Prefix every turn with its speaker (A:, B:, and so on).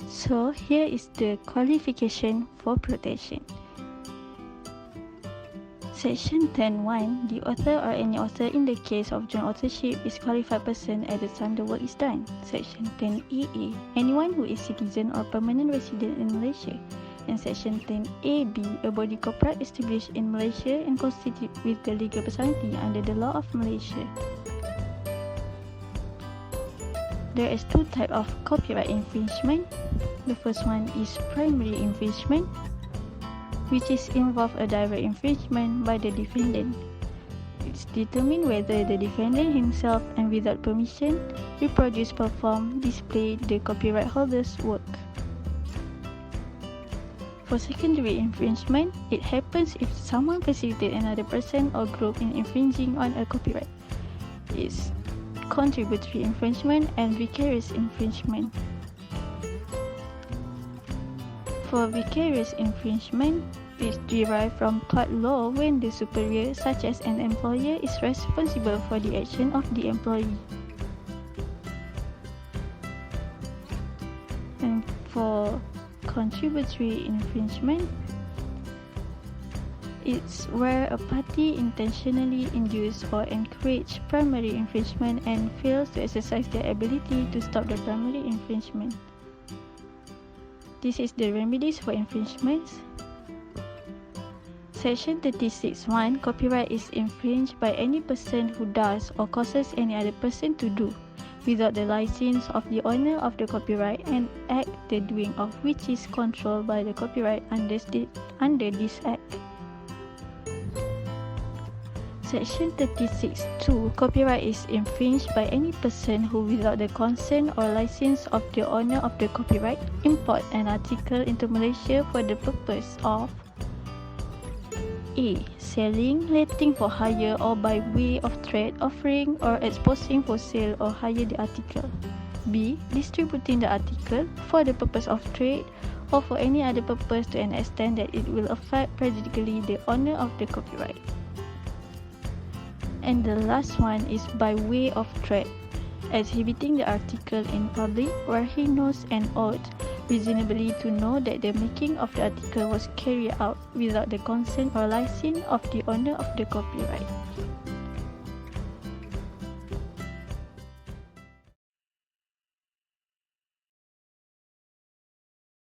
A: So here is the qualification for protection. Section 10(1), the author or any author in the case of joint authorship is qualified person at the time the work is done. Section 10(a)(a), anyone who is citizen or permanent resident in Malaysia. And Section 10(a)(b), a body corporate established in Malaysia and constituted with the legal personality under the law of Malaysia. There is two types of copyright infringement. The first one is primary infringement, which is involve a direct infringement by the defendant. It's determined whether the defendant himself and without permission reproduce, perform, display the copyright holder's work. For secondary infringement, it happens if someone facilitates another person or group in infringing on a copyright. It's contributory infringement and vicarious infringement. For vicarious infringement, it's derived from tort law when the superior, such as an employer, is responsible for the action of the employee. And for contributory infringement, it's where a party intentionally induce or encourage primary infringement and fails to exercise their ability to stop the primary infringement. This is the remedies for infringements. Section 36(1), copyright is infringed by any person who does or causes any other person to do, without the license of the owner of the copyright, and act the doing of which is controlled by the copyright under this act. Section 36(2), copyright is infringed by any person who, without the consent or license of the owner of the copyright, import an article into Malaysia for the purpose of A. Selling, letting for hire, or by way of trade, offering or exposing for sale or hire the article. B. Distributing the article for the purpose of trade or for any other purpose to an extent that it will affect prejudicially the owner of the copyright. And the last one is by way of threat, exhibiting the article in public where he knows and ought reasonably to know that the making of the article was carried out without the consent or license of the owner of the copyright.